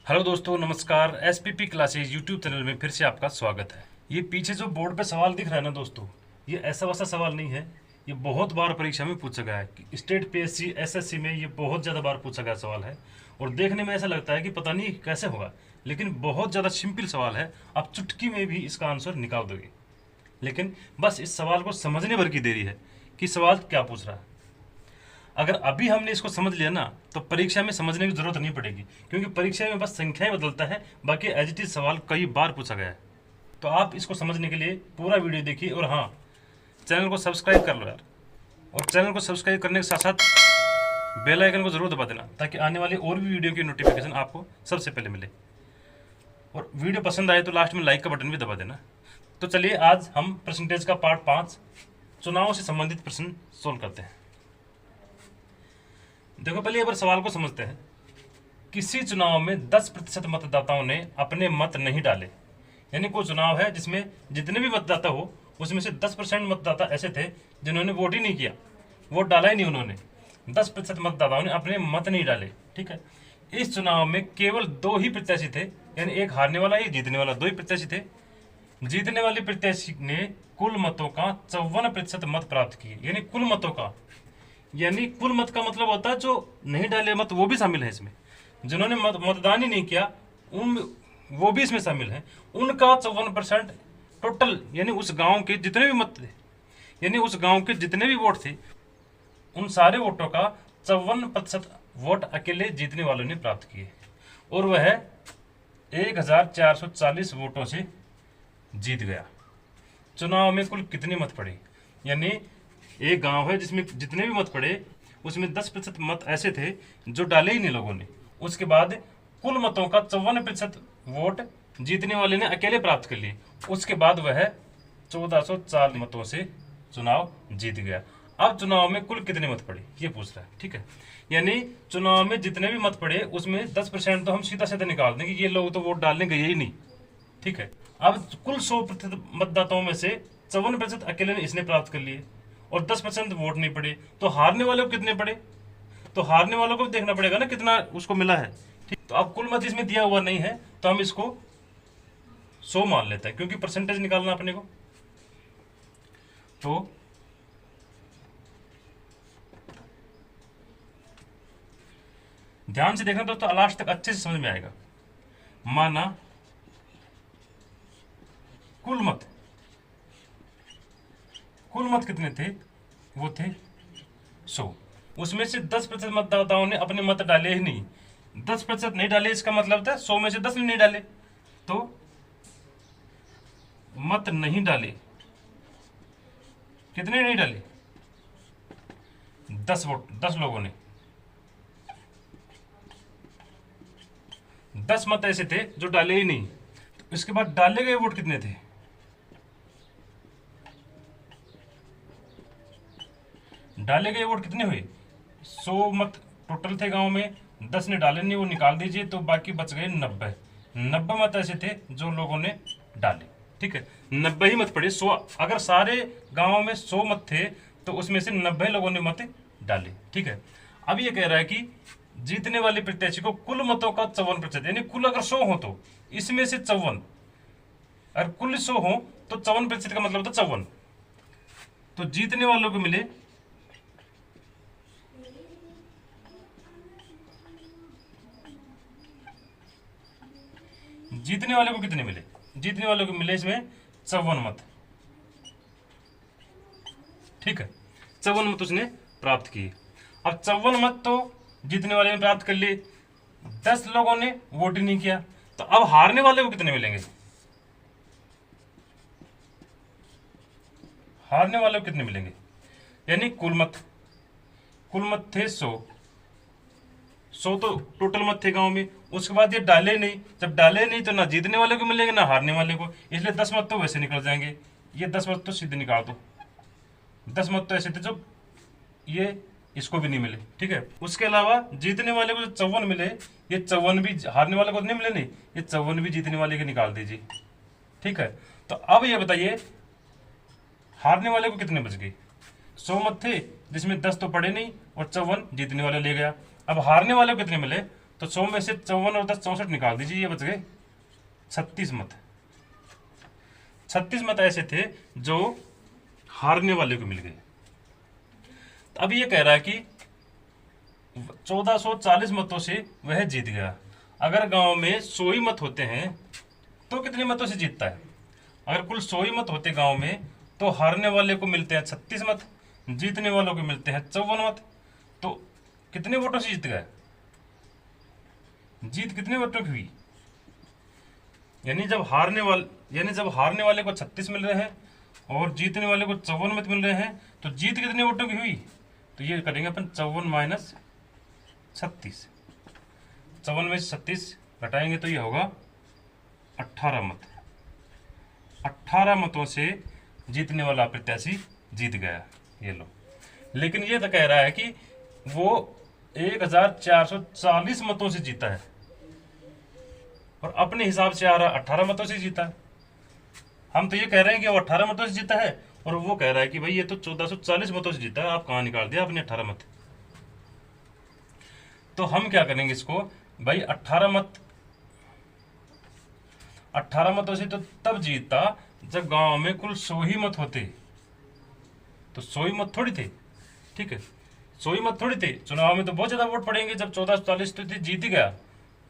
Hello दोस्तों, नमस्कार। SPP classes YouTube channel में फिर से आपका स्वागत है। ये पीछे जो बोर्ड पे सवाल दिख रहा है ना दोस्तों, ये ऐसा वैसा सवाल नहीं है। ये बहुत बार परीक्षा में पूछा गया है कि स्टेट पीएससी एसएससी में ये बहुत ज़्यादा बार पूछा गया सवाल है। और देखने में ऐसा लगता है कि पता नहीं कैसे होगा, लेकिन बहुत ज़्यादा सिंपल सवाल है। आप चुटकी में भी इसका आंसर निकाल दोगे। लेकिन बस इस सवाल को समझने भर की देरी है कि सवाल क्या पूछ रहा है। अगर अभी हमने इसको समझ लिया ना, तो परीक्षा में समझने की जरूरत नहीं पड़ेगी, क्योंकि परीक्षा में बस संख्याएं बदलता है, बाकी एज इट इज सवाल कई बार पूछा गया है। तो आप इसको समझने के लिए पूरा वीडियो देखिए। और हाँ, चैनल को सब्सक्राइब कर लो यार। और चैनल को सब्सक्राइब करने के साथ साथ बेल आइकन को जरूर दबा देना, ताकि आने वाली और भी वीडियो की नोटिफिकेशन आपको सबसे पहले मिले। और वीडियो पसंद आए तो लास्ट में लाइक का बटन भी दबा देना। तो चलिए आज हम परसेंटेज का पार्ट 5 चुनाव से संबंधित प्रश्न सोल्व करते हैं। देखो, पहले एक बार सवाल को समझते हैं। किसी चुनाव में 10% मतदाताओं ने अपने मत नहीं डाले। यानी कोई चुनाव है जिसमें जितने भी मतदाता हो, उसमें से 10% मतदाता ऐसे थे जिन्होंने वोट ही नहीं किया, वोट डाला ही नहीं उन्होंने। 10% मतदाताओं ने अपने मत नहीं डाले। ठीक है। इस चुनाव में केवल 2 ही प्रत्याशी थे, यानी एक हारने वाला, एक जीतने वाला। 2 ही प्रत्याशी थे। जीतने वाले प्रत्याशी ने कुल मतों का 54% मत प्राप्त किए। यानी कुल मतों का, यानी कुल मत का मतलब होता है जो नहीं डाले मत, वो भी शामिल है इसमें। जिन्होंने मतदान ही नहीं किया, उन वो भी इसमें शामिल है। उनका 54% टोटल, यानी उस गांव के जितने भी मत थे, यानी उस गांव के जितने भी वोट थे, उन सारे वोटों का 54% वोट अकेले जीतने वालों ने प्राप्त किए। और वह 1440 वोटों से जीत गया। चुनाव में कुल कितने मत पड़े? यानी एक गांव है जिसमें जितने भी मत पड़े, उसमें 10% मत ऐसे थे जो डाले ही नहीं लोगों ने। उसके बाद कुल मतों का 54% वोट जीतने वाले ने अकेले प्राप्त कर लिए। उसके बाद वह 1440 मतों से चुनाव जीत गया। अब चुनाव में कुल कितने मत पड़े ये पूछ रहा है। ठीक है। यानी चुनाव में जितने भी मत पड़े उसमें 10% तो हम सीधा सीधा निकाल दें कि ये लोग तो वोट डालने गए ही नहीं। ठीक है। अब कुल 100% मतदाताओं में से 54% अकेले ने इसने प्राप्त कर लिए और 10% वोट नहीं पड़े। तो हारने वालों को कितने पड़े? तो हारने वालों को भी देखना पड़ेगा ना कितना उसको मिला है। ठीक। तो अब कुल मत इसमें दिया हुआ नहीं है, तो हम इसको 100 मान लेते हैं, क्योंकि परसेंटेज निकालना अपने को। तो ध्यान से देखना दोस्तों, लास्ट तक अच्छे से समझ में आएगा। माना कुल मत कितने थे? वो थे 100। उसमें से 10% मतदाताओं ने अपने मत डाले ही नहीं। 10% नहीं डाले, इसका मतलब था 100 में से 10 ने नहीं डाले। तो मत नहीं डाले, कितने नहीं डाले? 10 वोट, 10 लोगों ने। 10 मत ऐसे थे जो डाले ही नहीं। तो इसके बाद डाले गए वोट कितने थे? डाले गए वोट कितने हुए? 100 मत टोटल थे गांव में, 10 ने डाले नहीं, वो निकाल दीजिए, तो बाकी बच गए 90। 90 मत ऐसे थे जो लोगों ने डाले। ठीक है। 90 ही मत पड़े। 100, अगर सारे गांव में 100 मत थे तो उसमें से 90 लोगों ने मत डाले। ठीक है। अब ये कह रहा है कि जीतने वाले प्रत्याशी को कुल मतों का 54%, यानी कुल अगर 100 हो तो इसमें से 54, अगर कुल 100 हो तो 54% का मतलब होता 54। तो जीतने वालों को मिले जीतने वाले को कितने मिले? जीतने वाले को मिले इसमें 54 मत। ठीक है। 54 मत उसने प्राप्त किए। अब 54 मत तो जीतने वाले ने प्राप्त कर लिए, 10 लोगों ने वोट ही नहीं किया। तो अब हारने वाले को कितने मिलेंगे? हारने वाले को कितने मिलेंगे? यानी कुल मत थे 100 तो टोटल मत थे गांव में। उसके बाद ये डाले नहीं, जब डाले नहीं तो ना जीतने वाले को मिलेंगे ना हारने वाले को, इसलिए 10 मत तो वैसे निकल जाएंगे। ये 10 मत तो सीधे निकाल दो। 10 मत तो ऐसे थे जो ये इसको भी नहीं मिले। ठीक है। उसके अलावा जीतने वाले को जो 54 मिले, ये 54 भी हारने वाले को नहीं मिले, नहीं, ये 54 भी जीतने वाले के निकाल दीजिए। ठीक है। तो अब ये बताइए हारने वाले को कितने बच गए? 100 मत थे जिसमें 10 तो पड़े नहीं और 54 जीतने वाले ले गया। अब हारने वाले को कितने मिले? तो 100 में से 54 और 10 64 निकाल दीजिए, ये बच गए 36 मत। 36 मत ऐसे थे जो हारने वाले को मिल गए। अब ये कह रहा है कि 1440 मतों से वह जीत गया। अगर गांव में 100 ही मत होते हैं तो कितने मतों से जीतता है? अगर कुल 100 ही मत होते गांव में तो हारने वाले को मिलते हैं 36 मत, जीतने वालों को मिलते हैं 54 मत। तो कितने वोटों से जीत गया? जीत कितने वोटों की हुई? यानी जब हारने वाले को 36 मिल रहे हैं और जीतने वाले को 54 मत मिल रहे हैं, तो जीत कितने वोटों की हुई? तो ये करेंगे अपन 54 माइनस 36। 54 में से 36 घटाएंगे तो ये होगा 18 मत। 18 मतों से जीतने वाला प्रत्याशी जीत गया। ये लो। लेकिन ये तो कह रहा है कि वो 1440 मतों से जीता है और अपने हिसाब से आ रहा 18 मतों से जीता है। हम तो ये कह रहे हैं कि वो 18 मतों से जीता है और वो कह रहा है कि भाई ये तो 1440 मतों से जीता है। आप कहाँ निकाल दिया आपने 18 मत? तो हम क्या करेंगे इसको, भाई 18 मतों से तो तब जीतता जब गांव में कुल 100 ही मत होते। तो 100 ही मत थोड़ी थे, ठीक है, 100 ही मत थोड़ी थे। चुनाव में तो बहुत ज्यादा वोट पड़ेंगे। जब 1440 तो जीत ही गया,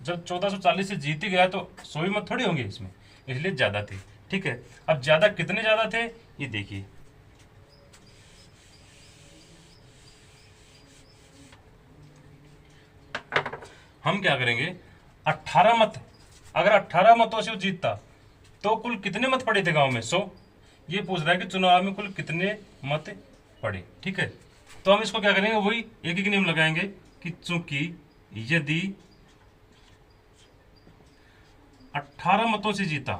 जब 1440 से जीत ही गया तो 100 ही मत थोड़ी होंगे इसमें, इसलिए ज्यादा थे। ठीक है, अब ज्यादा कितने ज्यादा थे ये देखिए। हम क्या करेंगे, 18 मत, अगर 18 मतों से वो जीतता तो कुल कितने मत पड़े थे गांव में? 100। ये पूछ रहा है कि चुनाव में कुल कितने मत पड़े। ठीक है, तो हम इसको क्या करेंगे, वही एक एक नियम लगाएंगे कि चूंकि यदि 18 मतों से जीता,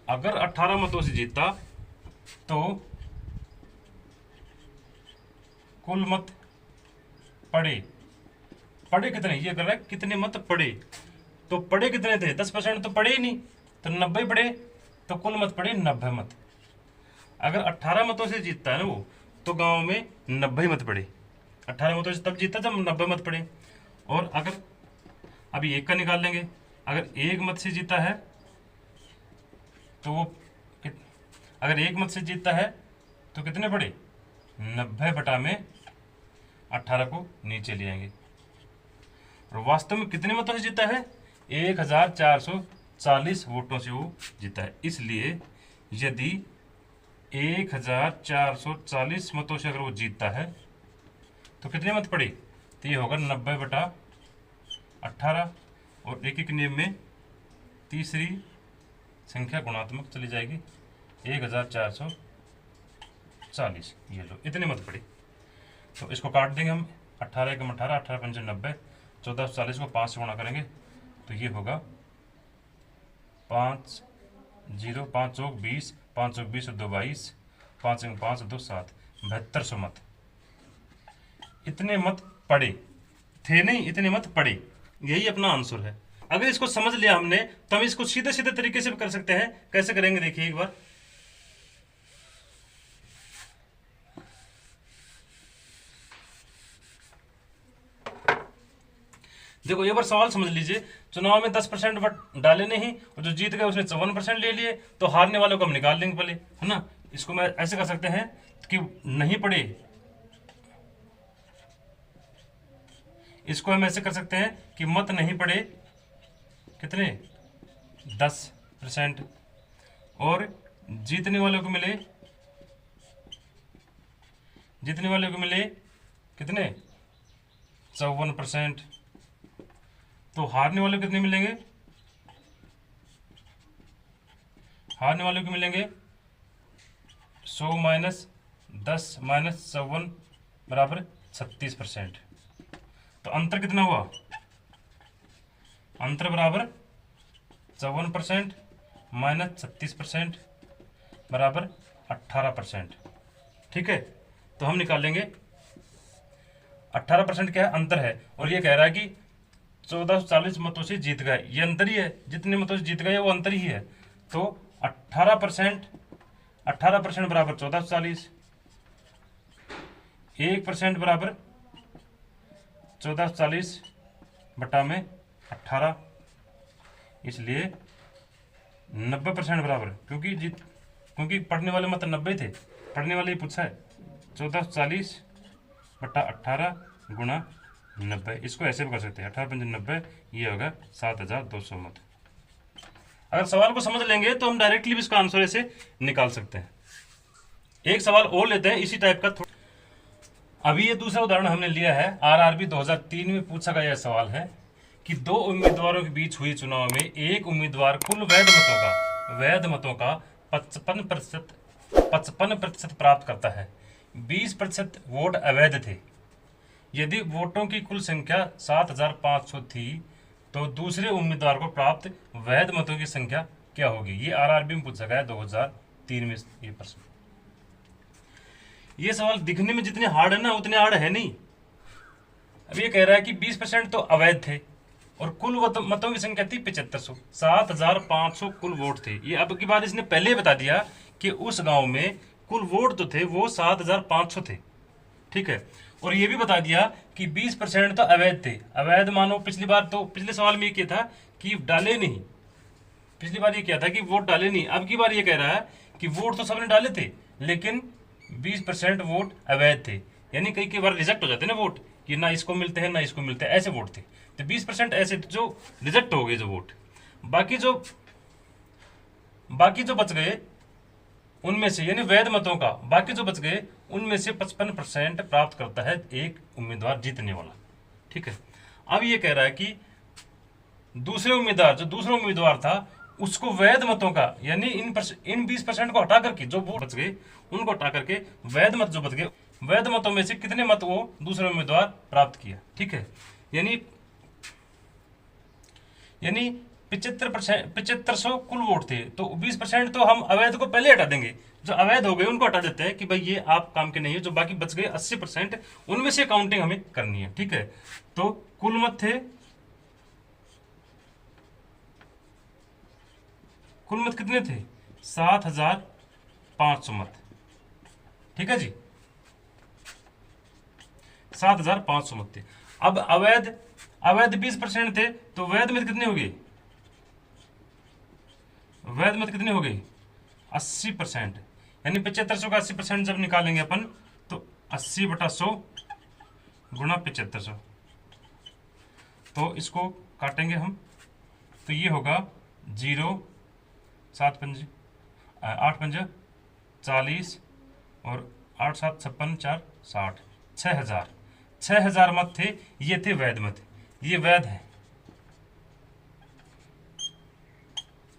अगर 18 मतों से जीता तो कुल मत पड़े कितने, ये कर रहा है कितने मत पड़े। तो पड़े कितने थे? 10% तो पड़े ही नहीं, तो 90 पड़े, तो कुल मत पड़े 90 मत। अगर 18 मतों से जीतता है ना वो, तो गांव में 90 मत पड़े। 18 मतों से तब जीतता जब 90 मत पड़े। और अगर अभी एक का निकाल लेंगे, अगर एक मत से जीता है तो वो अगर एक मत से जीतता है तो कितने पड़े? 90 बटा में 18 को नीचे ले आएंगे। और वास्तव में कितने मतों से जीता है? 1440 वोटों से वो जीता है। इसलिए यदि 1440 मतों से अगर वो जीतता है तो कितने मत पड़े? तो ये होगा 90 बटा 18। और एक एक नियम में तीसरी संख्या गुणात्मक चली जाएगी, 1440। ये लो, इतने मत पड़े। तो इसको काट देंगे हम, 18 एकम 18, 18 पंचे 90, 1440 को 5 से गुणा करेंगे तो ये होगा 5 0 5 चौक 20, 5 चौक 20 और 2 22, 5 1 5 2 7, 7200 मत। इतने मत पड़े थे नहीं, इतने मत पड़े। यही अपना आंसर है। अगर इसको समझ लिया हमने तो हम इसको सीधे सीधे तरीके से भी कर सकते हैं। कैसे करेंगे देखिए एक बार। देखो एक बार सवाल समझ लीजिए। चुनाव में 10% वोट डाले नहीं और जो जीत गए उसने 54% ले लिए, तो हारने वालों को हम निकाल देंगे पहले, है ना। इसको मैं ऐसे कर सकते हैं कि नहीं पड़े, इसको हम ऐसे कर सकते हैं कि मत नहीं पड़े कितने? 10%। और जीतने वालों को मिले कितने? 54%। तो हारने वाले कितने मिलेंगे? हारने वालों को मिलेंगे 100 माइनस 10 माइनस 54 बराबर 36%। तो अंतर कितना हुआ? अंतर बराबर 54% माइनस 36% बराबर 18%। ठीक है, तो हम निकाल लेंगे 18% क्या है? अंतर है। और ये कह रहा है कि 1440 मतों से जीत गए, ये अंतर ही है। जितने मतों से जीत गए वो अंतर ही है। तो 18% बराबर 1440, 1% बराबर 1440 बटा में 18, इसलिए 90% बराबर, क्योंकि पढ़ने वाले मतलब 90 थे, पढ़ने वाले ही पूछा है। 1440 बटा 18 गुणा 90, इसको ऐसे भी कर सकते हैं, 18×5 ये होगा 7200 मत। अगर सवाल को समझ लेंगे तो हम डायरेक्टली भी इसका आंसर ऐसे निकाल सकते हैं। एक सवाल और लेते हैं इसी टाइप का। अभी ये दूसरा उदाहरण हमने लिया है, आरआरबी 2003 में पूछा गया सवाल है कि दो उम्मीदवारों के बीच हुई चुनाव में एक उम्मीदवार कुल वैध मतों का 55% प्राप्त करता है, 20% वोट अवैध थे। यदि वोटों की कुल संख्या 7500 थी तो दूसरे उम्मीदवार को प्राप्त वैध मतों की संख्या क्या होगी? ये आरआरबी में पूछा गया 2003 में ये प्रश्न। ये सवाल दिखने में जितने हार्ड है ना उतने हार्ड है नहीं। अब ये कह रहा है कि 20% तो अवैध थे और कुल मतों की संख्या थी 7500, 7500 कुल वोट थे। ये अब की बात इसने पहले बता दिया कि उस गांव में कुल वोट तो थे वो 7500 थे, ठीक है। और ये भी बता दिया कि 20% तो अवैध थे। अवैध मानो पिछले सवाल में ये किया था कि डाले नहीं, पिछली बार ये किया था कि वोट डाले नहीं। अब की बार ये कह रहा है कि वोट तो सबने डाले थे लेकिन 20% वोट अवैध थे, यानी कई बार रिजेक्ट हो जाते हैं ना वोट, कि ना इसको मिलते हैं ना इसको मिलते हैं, ऐसे वोट थे। तो 20% ऐसे जो रिजेक्ट हो गए जो वोट, बाकी जो बच गए उनमें से, यानी वैध मतों का बाकी जो बच गए उनमें से 55% प्राप्त करता है एक उम्मीदवार जीतने वाला, ठीक है। अब ये कह रहा है कि दूसरा उम्मीदवार था उसको वैध मतों का, यानी इन 20% को हटा करके जो वोट बच गए उनको हटा करके वैध मत जो बच गए, वैध मतों में से कितने मत वो दूसरा उम्मीदवार प्राप्त किया, ठीक है। यानी 7500 कुल वोट थे तो 20% तो हम अवैध को पहले हटा देंगे, जो अवैध हो गए उनको हटा देते हैं कि भाई ये आप काम के नहीं है। जो बाकी बच गए 80% उनमें से काउंटिंग हमें करनी है, ठीक है। तो कुल मत कितने थे? 7500 मत, ठीक है जी, 7500 मत थे। अब अवैध 20% थे तो वैध मत कितने हो गए? वैध मत कितने हो गए? 80%, यानी 7500 का 80% जब निकालेंगे अपन तो 80/100 गुणा 7500, तो इसको काटेंगे हम तो ये होगा 0, 8 पंजे 40 और 8 7 56 4 60, 6000 मत थे, ये थे वैध मत, ये वैध है,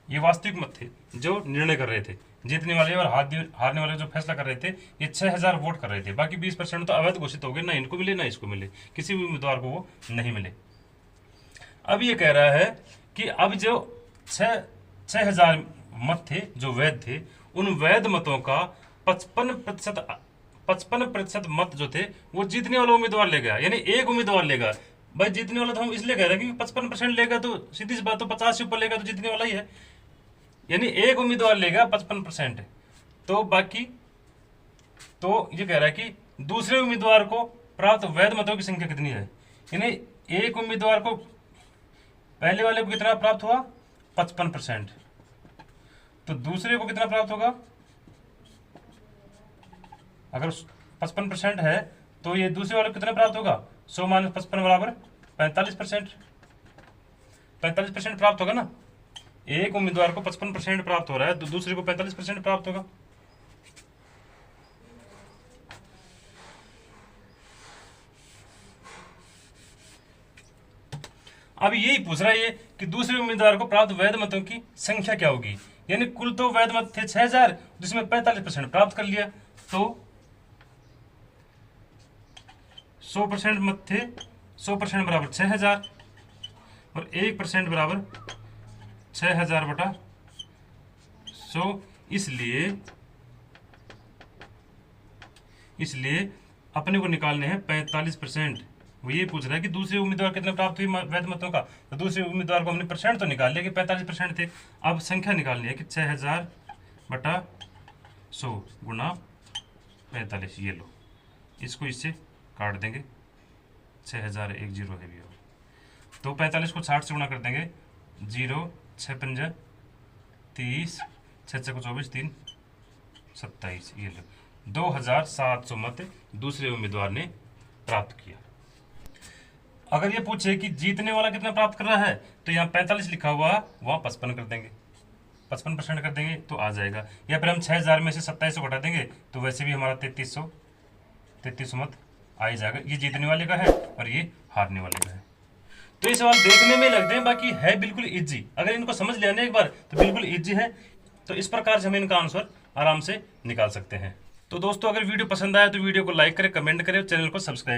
ये वास्तविक मत थे जो निर्णय कर रहे थे, जीतने वाले और हारने वाले जो फैसला कर रहे थे। ये 6000 वोट कर रहे थे, बाकी 20% तो अवैध घोषित हो गए, ना इनको मिले ना इसको मिले, किसी भी उम्मीदवार को वो नहीं मिले। अब ये कह रहा है कि अब जो 6000 मत थे जो वैध थे, उन वैध मतों का 55% मत जो थे वो जीतने वाला उम्मीदवार ले गया, यानी एक उम्मीदवार लेगा। भाई जीतने वाला तो हम इसलिए कह रहे हैं कि 55% लेगा तो सीधी सी बात, तो 50 से ऊपर लेगा तो जीतने वाला ही है, यानी एक उम्मीदवार लेगा 55%। तो बाकी तो ये कह रहा है कि दूसरे उम्मीदवार को प्राप्त वैध मतों की संख्या कितनी है, यानी एक उम्मीदवार को पहले वाले को कितना प्राप्त हुआ? 55%, तो दूसरे को कितना प्राप्त होगा? अगर 55% है तो ये दूसरे वाले को कितना प्राप्त होगा? 100 - 55 बराबर 45%, 45% प्राप्त होगा ना। एक उम्मीदवार को 55% प्राप्त हो रहा है तो दूसरे को 45% प्राप्त होगा। अब यही पूछ रहा है कि दूसरे उम्मीदवार को प्राप्त वैध मतों की संख्या क्या होगी, यानी कुल तो वैध मत थे 6000, जिसमें 45% प्राप्त कर लिया, तो 100% मत थे, 100% बराबर 6000 और 1% बराबर 6000/100। इसलिए अपने को निकालने हैं 45%। वो ये पूछ रहा है कि दूसरे उम्मीदवार कितने प्राप्त हुई वैध मतों का, तो दूसरे उम्मीदवार को हमने परसेंट तो निकाल लिया कि 45% थे। अब संख्या निकालनी है कि 6000/100 गुणा 45, ये लो इसको इससे काट देंगे, 6010 है भी हो। तो 45 को 60 से गुणा कर देंगे, 0 6 5 30, 6 को 24, 3 27। ये लो 2700 मत दूसरे उम्मीदवार ने प्राप्त किया। अगर ये पूछे कि जीतने वाला कितना प्राप्त कर रहा है, तो यहाँ 45 लिखा हुआ वहाँ 55 कर देंगे, 55% कर देंगे तो आ जाएगा। या फिर हम 6000 में से 2700 घटा देंगे तो वैसे भी हमारा 3300 मत आ ही जाएगा। ये जीतने वाले का है और ये हारने वाले का है। तो ये सवाल देखने में लगते हैं, बाकी है बिल्कुल इजी। अगर इनको समझ लिया ना एक बार तो बिल्कुल इजी है। तो इस प्रकार से हम इनका आंसर आराम से निकाल सकते हैं। तो दोस्तों, अगर वीडियो पसंद आया तो वीडियो को लाइक करें, कमेंट करें और चैनल को सब्सक्राइब